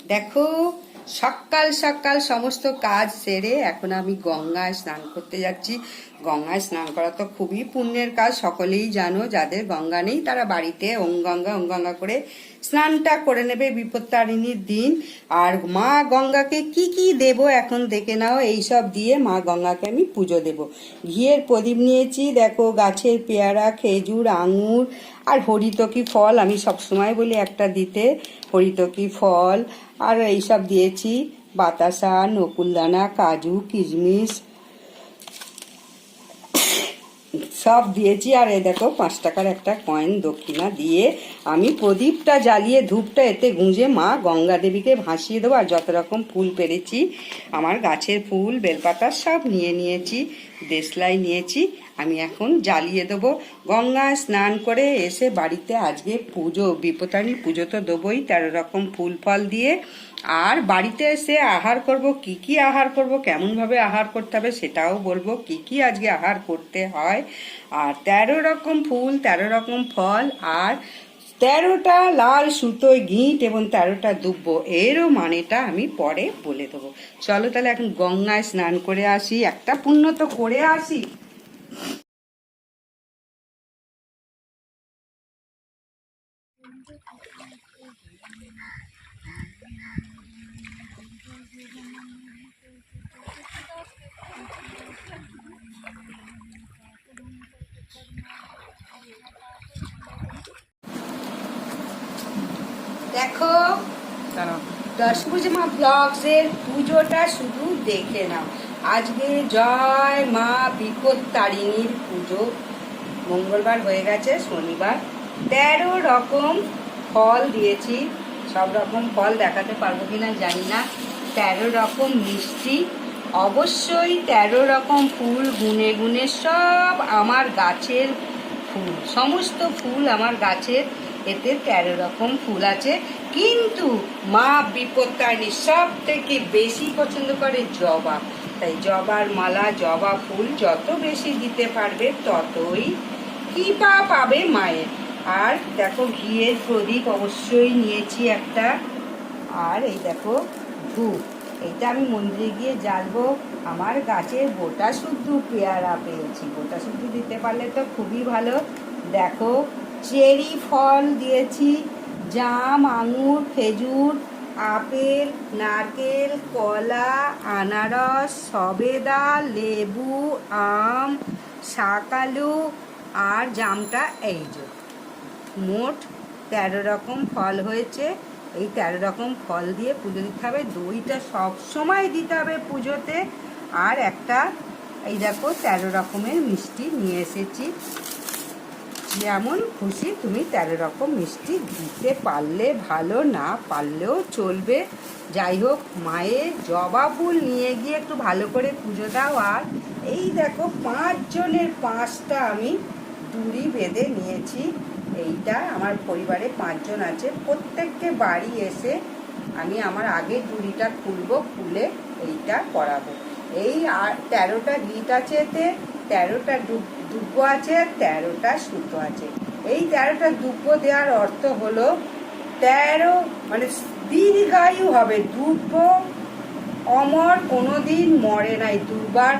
দেখো, সকাল সকাল সমস্ত কাজ সেরে এখন আমি গঙ্গায় স্নান করতে যাচ্ছি। গঙ্গায় স্নান করা তো খুবই পুণ্যের কাজ, সকলেই জানো। যাদের গঙ্গা নেই তারা বাড়িতে ওম গঙ্গা করে স্নানটা করে নেবে বিপত্তারিণীর দিন। আর মা গঙ্গাকে কি কি দেব এখন দেখে নাও। এইসব দিয়ে মা গঙ্গাকে আমি পুজো দেব। ঘিয়ের প্রদীপ নিয়েছি, দেখো গাছের পেয়ারা, খেজুর, আঙুর আর হরিতকি ফল। আমি সবসময় বলি একটা দিতে, হরিতকি ফল। আর এইসব দিয়েছি, বাতাসা, নকুলদানা, কাজু, কিশমিশ সব দিয়েছি। আর এই দেখো 5 টাকার একটা কয়েন দক্ষিণা দিয়ে আমি প্রদীপটা জ্বালিয়ে ধূপটা এতে গুঁজে মা গঙ্গা দেবীকে ভাসিয়ে দেবো। আর যত রকম ফুল পেরেছি, আমার গাছের ফুল, বেলপাতা সব নিয়েছি, দেশলাই নিয়েছি, আমি এখন জ্বালিয়ে দেবো। গঙ্গায় স্নান করে এসে বাড়িতে আজকে পুজো, বিপত্তারিণী পুজো তো দেবোই 13 রকম ফুল ফল দিয়ে। আর বাড়িতে এসে আহার করব, কি কি আহার করব, কেমনভাবে আহার করতে হবে সেটাও বলবো, কি কি আজকে আহার করতে হয়। আর 13 রকম ফুল, 13 রকম ফল, আর 13টা লাল সুতোয় গিঁট এবং 13টা দুব্ব, এরও মানেটা আমি পরে বলে দেবো। চলো তাহলে এখন গঙ্গায় স্নান করে আসি, একটা পুণ্য তো করে আসি। দেখো, দশভুজমা ব্লগসের পুজোটা শুধু দেখে নাও। আজকে জয় মা বিপত্তারিণীর পুজো। মঙ্গলবার হয়ে গেছে, শনিবার। 13 রকম ফল দিয়েছি। সব রকম ফল দেখাতে পারবো কিনা জানি না। 13 রকম মিষ্টি, অবশ্যই 13 রকম ফুল, গুনে গুনে সব আমার গাছের ফুল, সমস্ত ফুল আমার গাছের। এতে 13 রকম ফুল আছে। কিন্তু মা বিপত্তারিণী সব থেকে বেশি পছন্দ করে জবা। তাই জবার মালা, জবা ফুল যত বেশি দিতে পারবে ততই কৃপা পাবে মায়ের। আর দেখো, ঘিয়ের প্রদীপ অবশ্যই নিয়েছি একটা। আর এই দেখো ধূপ, এইটা আমি মন্দিরে গিয়ে জ্বালবো। আমার গাছের গোটা শুদ্ধ পেয়ারা পেয়েছি, গোটা শুদ্ধ দিতে পারলে তো খুবই ভালো। দেখো, চেরি ফল দিয়েছি, জাম, আঙুর, খেজুর, আপেল, নারকেল, কলা, আনারস, সবেদা, লেবু, আম, শাকালু আর জামটা। এই যে মোট 13 রকম ফল হয়েছে। এই 13 রকম ফল দিয়ে পুজো দিতে হবে। দইটা সব সময় দিতে হবে পুজোতে। আর একটা এই দেখো 13 রকমের মিষ্টি নিয়ে এসেছি। যেমন খুশি তুমি 13 রকম মিষ্টি দিতে পারলে ভালো, না পারলেও চলবে। যাই হোক, মায়ের জবা ফুল নিয়ে গিয়ে একটু ভালো করে পুজো দাও। আর এই দেখো 5 জনের 5টা আমি দড়ি বেঁধে নিয়েছি। এইটা আমার পরিবারে 5 জন আছে। প্রত্যেককে বাড়ি এসে আমি আমার আগের দড়িটা খুলবো, খুলে এইটা করাবো। এই আর 13টা গিট আছে, এতে 13টা দুব্ব আছে, 13টা সুতো আছে। এই 13টা দুব্ব দেওয়ার অর্থ হলো 13 মানে দীর্ঘায়ু হবে। দুব্ব অমর, কোনোদিন মরে নাই। দুর্বার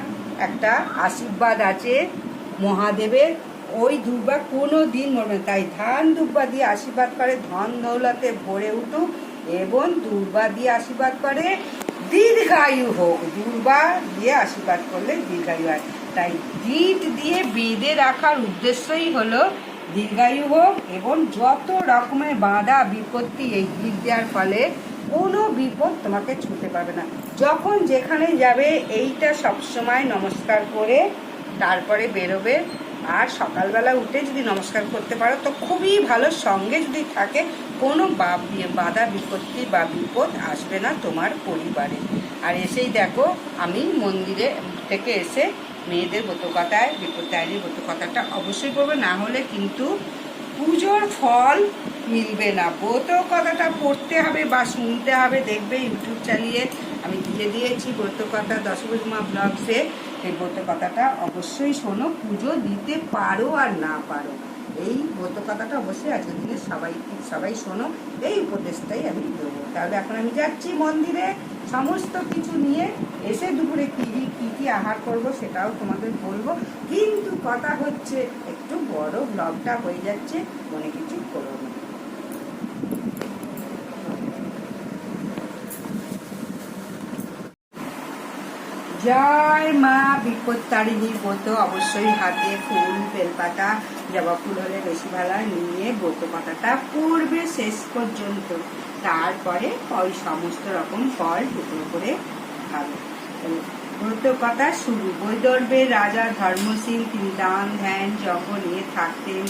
একটা আশীর্বাদ আছে মহাদেবের, ওই দুর্বা কোনো দিন মরবে না। তাই ধান দুর্বা দিয়ে আশীর্বাদ করে ধন দৌলতে ভরে উঠুক, এবং দুর্বা দিয়ে আশীর্বাদ করে দীর্ঘায়ু হোক। দুর্বা দিয়ে আশীর্বাদ করলে দীর্ঘায়ু হয়। তাই গিট দিয়ে বেঁধে রাখার উদ্দেশ্যই হলো দীর্ঘায়ু হোক, এবং যত রকমের বাধা বিপত্তি এই গিট দেওয়ার ফলে কোনো বিপদ তোমাকে ছুঁতে পারবে না। যখন যেখানে যাবে এইটা সবসময় নমস্কার করে তারপরে বেরোবে। আর সকালবেলা উঠে যদি নমস্কার করতে পারো তো খুবই ভালো। সঙ্গে যদি থাকে, কোনো বাধা বিপত্তি বা বিপদ আসবে না তোমার পরিবারে। আর এসেই দেখো, আমি মন্দিরে থেকে এসে মেয়েদের ব্রতকথায়, বিপত্তারিণীর ব্রতকথাটা অবশ্যই করবে, না হলে কিন্তু পুজোর ফল মিলবে না। ব্রতকথাটা পড়তে হবে বা শুনতে হবে। দেখবে ইউটিউব চালিয়ে আমি দিয়ে দিয়েছি ব্রতকথা দশভুজমা ব্লগসে। এই ব্রতকথাটা অবশ্যই শোনো, পুজো দিতে পারো আর না পারো। এই ব্রত কথাটা অবশ্যই আজকের দিনে সবাই শোনো, এই উপদেশটাই আমি দেবো। তাহলে এখন আমি যাচ্ছি মন্দিরে, সমস্ত কিছু নিয়ে এসে দুপুরে কী আহার করব সেটাও তোমাদের বলবো। কিন্তু কথা হচ্ছে একটু বড় ব্লগটা হয়ে যাচ্ছে, মনে কিছু করো না। জয় মা বিপত্তারিণীর ব্রত অবশ্যই হাতে ফুল, বেলপাতা, জবা ফুল হলে বেশি ভালো নিয়ে ব্রত পাতাটা পড়বে শেষ পর্যন্ত। তারপরে ওই সমস্ত রকম ফল টুকরো করে খাবে। ব্রত কথা শুরু। বৈদর্ভের রাজা ধর্মশীল, তিনি দান ধ্যান যজ্ঞ নিয়ে থাকতেন।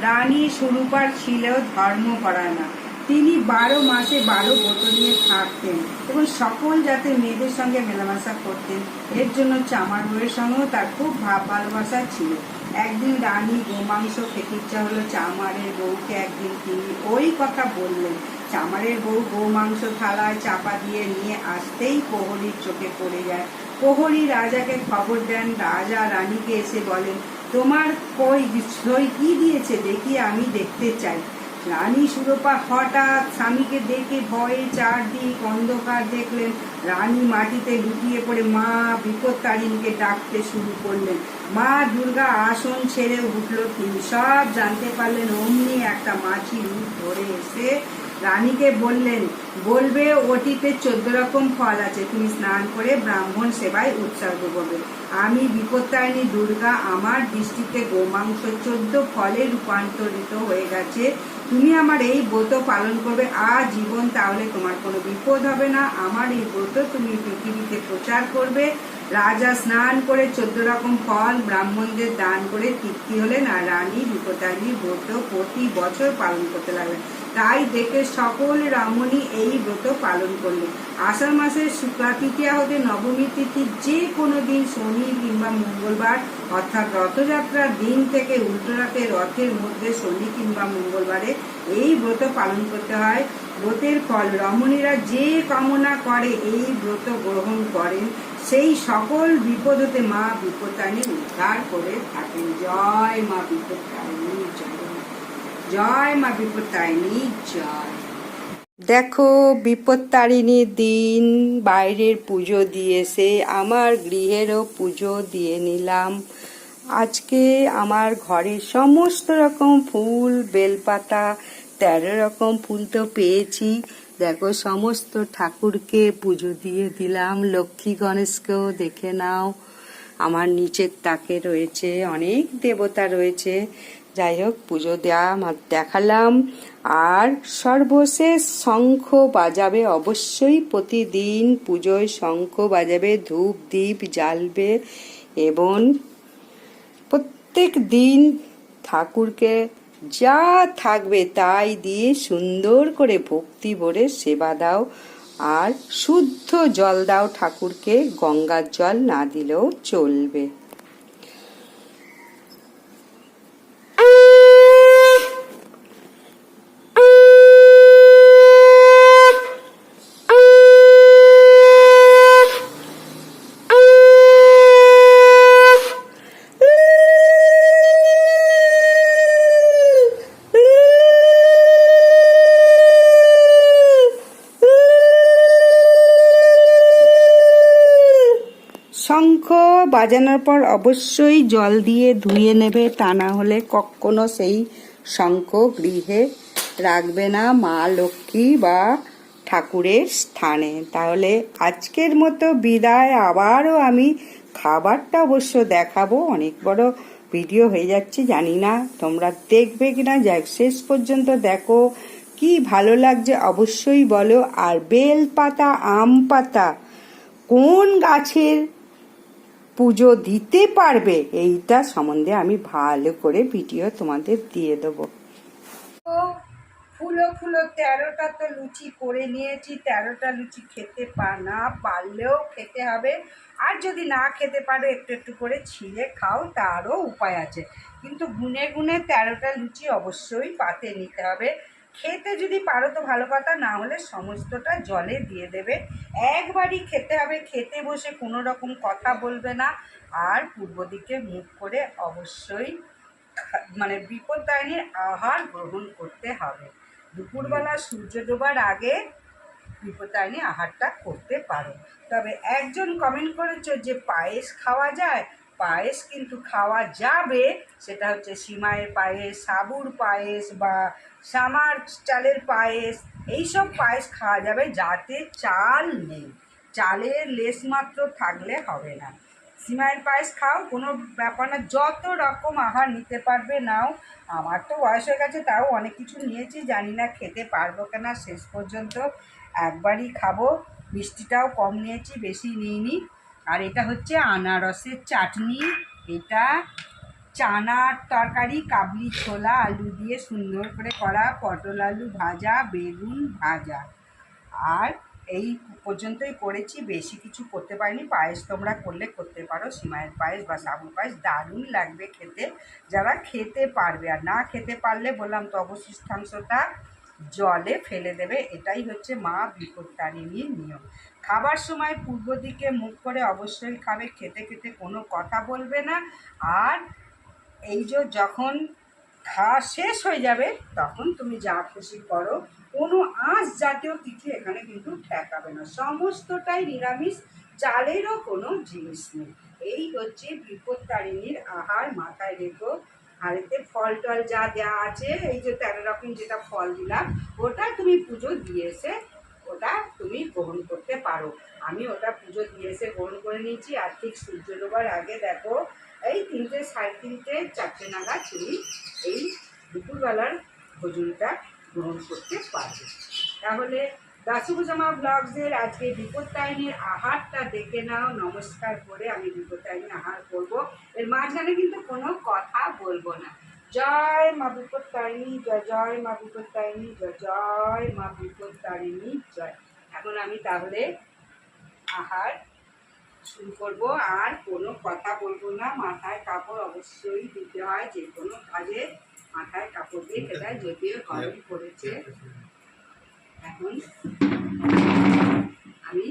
রানী সুরূপার ছিল ধর্মপরায়ণা, তিনি 12 মাসে 12 ব্রত নিয়ে থাকতেন এবং সকল জাতের মেয়েদের সঙ্গে মেলামেশা করতেন। এর জন্য চামার বউয়ের সঙ্গেও তার খুব ভালোবাসা ছিল। একদিন রানী গোমাংস খেতে ইচ্ছা হলো। চামারের বউকে একদিন তিনি ওই কথা বললেন। চামারের বউ গোমাংস থালায় চাপা দিয়ে নিয়ে আসতেই প্রহরীর চোখে পড়ে যায়। প্রহরী রাজাকে খবর দেন। রাজা রানীকে এসে বলেন, তোমার সই কি দিয়েছে দেখি, আমি দেখতে চাই। রানী সুরূপা হঠাৎ স্বামীকে দেখে ভয়ে চারদিক অন্ধকার দেখলেন। রানী মাটিতে লুটিয়ে পড়ে মা বিপত্তারিণীকে ডাকতে শুরু করলেন। মা দুর্গা আসন ছেড়ে উঠল। তিনি সব জানতে পারলেন। অমনি একটা মাছি রূপ ধরে এসে রানীকে বলবে ওটিতে 14 রকম ফল আছে, তুমি স্নান করে ব্রাহ্মণ সেবায় উৎসর্গ করবে। আমি বিপত্তারিণী দুর্গা, আমার দৃষ্টিতে গোমাংস 14 ফলে রূপান্তরিত হয়ে গেছে। তুমি আমার এই ব্রত পালন করবে আজীবন, তাহলে তোমার কোনো বিপদ হবে না। আমার এই ব্রত তুমি পৃথিবীতে প্রচার করবে। রাজা স্নান করে 14 রকম ফল ব্রাহ্মণদের দান করে তৃপ্তি হলেন আর রানী বিপত্তারিণীর ব্রত প্রতি বছর পালন করতে লাগলেন। তাই দেখে সকল রমণী এই ব্রত পালন করলেন। আষাঢ় মাসের শুক্লা তৃতীয়া হতে নবমী তিথি যে কোনো দিন, শনি কিংবা মঙ্গলবার, অর্থাৎ রথযাত্রার দিন থেকে উল্টো রাতে রথের মধ্যে শনি কিংবা মঙ্গলবারে এই ব্রত পালন করতে হয়। ব্রতের ফল রমণীরা যে কামনা করে এই ব্রত গ্রহণ করেন, সেই সকল বিপদ হতে মা বিপত্তারিণী উদ্ধার করে থাকেন। জয় মা বিপত্তারিণী জয়, জয় মা বিপত্তারিণী জয়। দেখো, বিপত্তারিণীর দিন বাইরের পুজো দিয়েছে, আমার গৃহেরও পুজো দিয়ে নিলাম। আজকে আমার ঘরে সমস্ত রকম ফুল, বেলপাতা, 13 রকম ফুল তো পেয়েছি। দেখো, সমস্ত ঠাকুরকে পুজো দিয়ে দিলাম। লক্ষ্মী গণেশকেও দেখে নাও। আমার নিচের তাকে রয়েছে অনেক দেবতা রয়েছে। যাই হোক, পুজো দেখালাম। আর সর্বশেষ শঙ্খ বাজাবে, অবশ্যই প্রতিদিন পুজোয় শঙ্খ বাজাবে, ধূপ দীপ জ্বালবে এবং প্রত্যেক দিন ঠাকুরকে যা থাকবে তাই দিয়ে সুন্দর করে ভক্তি ভরে সেবা দাও। আর শুদ্ধ জল দাও ঠাকুরকে, গঙ্গার জল না দিলেও চলবে। শঙ্খ বাজানোর পর অবশ্যই জল দিয়ে ধুয়ে নেবে, তা না হলে কখনো সেই শঙ্খ গৃহে রাখবে না মা লক্ষ্মী বা ঠাকুরের স্থানে। তাহলে আজকের মতো বিদায়। আবারও আমি খাবারটা অবশ্য দেখাবো। অনেক বড় ভিডিও হয়ে যাচ্ছে, জানি না তোমরা দেখবে কিনা। যাক, শেষ পর্যন্ত দেখো, কি ভালো লাগছে অবশ্যই বলো। আর বেল পাতা, আম পাতা কোন গাছের পুজো দিতে পারবে এইটা সম্বন্ধে আমি ভালো করে ভিডিও তোমাদের দিয়ে দেবো। ফুলো 13টা তো লুচি করে নিয়েছি। 13টা লুচি খেতে না পারলেও খেতে হবে। আর যদি না খেতে পারো একটু একটু করে ছিঁড়ে খাও, তারও উপায় আছে। কিন্তু গুনে গুনে 13টা লুচি অবশ্যই পাতে নিতে হবে। খেতে যদি পারো তো ভালো কথা, না হলে সমস্তটা জলে দিয়ে দেবে। একবারই খেতে হবে। খেতে বসে কোনো রকম কথা বলবে না। আর পূর্ব দিকে মুখ করে অবশ্যই মানে বিপত্তারিণীর আহার গ্রহণ করতে হবে। দুপুরবেলা সূর্য ডোবার আগে বিপত্তারিণী আহারটা করতে পারো। তবে একজন কমেন্ট করেছো যে পায়েস খাওয়া যায়, পায়েস কিন্তু খাওয়া যাবে, সেটা হচ্ছে সিমাইয়ের পায়েস, সাবুর পায়েস বা সামার চালের পায়েস, এইসব পায়েস খাওয়া যাবে যাতে চাল নেই, চালের লেশমাত্র থাকলে হবে না। সিমাইয়ের পায়েস খাও, কোনো ব্যাপার না, যত রকম আহার নিতে পারবে নাও। আমার তো বয়স হয়ে গেছে, তাও অনেক কিছু নিয়েছি, জানি না খেতে পারবো কিনা শেষ পর্যন্ত। একবারই খাবো, মিষ্টিটাও কম নিয়েছি, বেশি নিইনি। আর এটা হচ্ছে আনারসের চাটনি, এটা চানার তরকারি, কাবলি ছোলা আলু দিয়ে সুন্দর করে করা, পটল আলু ভাজা, বেগুন ভাজা। আর এই পর্যন্তই করেছি, বেশি কিছু করতে পারিনি। পায়েস তোমরা করলে করতে পারো, সিমাইয়ের পায়েস বা সাবুর পায়েস দারুণ লাগবে খেতে, যারা খেতে পারবে। আর না খেতে পারলে বললাম তো অবশিষ্টাংশটা জলে ফেলে দেবে, এটাই হচ্ছে মা বিপত্তারিণীর নিয়ম। খাবার সময় পূর্ব দিকে মুখ করে অবশ্যই খাবে, খেতে খেতে কোনো কথা বলবে না। আর এই যে যখন খাওয়া শেষ হয়ে যাবে তখন তুমি যা খুশি করো, কোনো আঁশ জাতীয় কিছু এখানে কিন্তু ঠেকাবে না, সমস্তটাই নিরামিষ, চালেরও কোনো জিনিস নেই। এই হচ্ছে বিপত্তারিণীর আহার, মাথায় রেখো। আর এতে ফল টল যা দেওয়া আছে, এই যে 13 রকম যেটা ফল দিলাম, ওটা তুমি পুজো দিয়ে এসে ওটা তুমি গ্রহণ করতে পারো। আমি ওটা পুজো দিয়ে এসে গ্রহণ করে নিয়েছি। আর ঠিক সূর্য ডোবার আগে দেখো এই 3টে, 3:30, 4টে নাগাদ তুমি এই দুপুরবেলার ভোজনটা গ্রহণ করতে পারবে। তাহলে দাসুকুজামা ব্লগসের আজকে বিপত্তারিণীর আহারটা দেখে নাও, নমস্কার করে আমি বিপত্তারিণীর আহার করব। এর মাঝখানে কিন্তু কোনো কথা বলবো না। জয় মা বিপত্তারিণী, জয় জয় মা বিপত্তারিণী, জয় জয় মা বিপত্তারিণী জয়। এখন আমি তাহলে আহার শুরু করবো, আর কোনো কথা বলবো না। মাথায় কাপড় অবশ্যই দিতে হয়, যে কোনো কাজে মাথায় কাপড় দিয়ে খেতে হয়, যদিও গরম পড়েছে। এখন আমি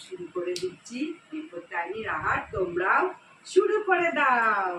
শুরু করে দিচ্ছি বিপত্তারিণীর আহার, তোমরাও শুরু করে দাও।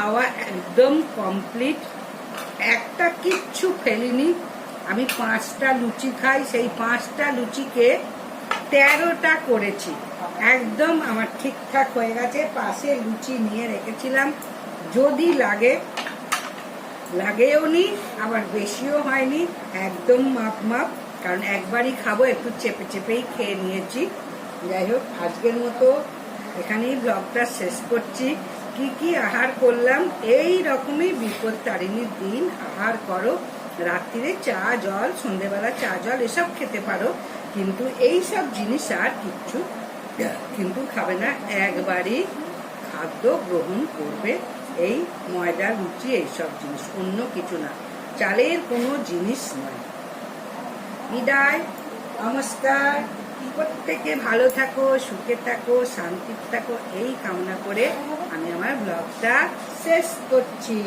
খাওয়া একদম কমপ্লিট, একটা কিচ্ছু ফেলিনি। আমি 5টা লুচি খাই, সেই 5টা লুচিকে 13টা করেছি। একদম আমার ঠিকঠাক হয়ে গেছে। পাশে লুচি নিয়ে রেখেছিলাম, যদি লাগেও নি, আবার বেশিও হয়নি, একদম মাপ মাপ, কারণ একবারই খাবো, একটু চেপে চেপেই খেয়ে নিয়েছি। যাই হোক, আজকের মতো এখানেই ব্লগটা শেষ করছি। কি কি আহার করলাম, এই রকমই বিপত্তারিণীর দিন আহার করো। রাত্রিরে চা জল, সন্ধেবেলা চা জল এসব খেতে পারো, কিন্তু এই সব জিনিস আর কিচ্ছু কিন্তু খাবে না। একবারই খাদ্য গ্রহণ করবে, এই ময়দা লুচি এইসব জিনিস, অন্য কিছু না, চালের কোনো জিনিস নয়। বিদায়, নমস্কার। প্রত্যেকে ভালো থাকো, সুখে থাকো, শান্তিতে থাকো, এই কামনা করে আমি আমার ব্লগটা শেষ করছি।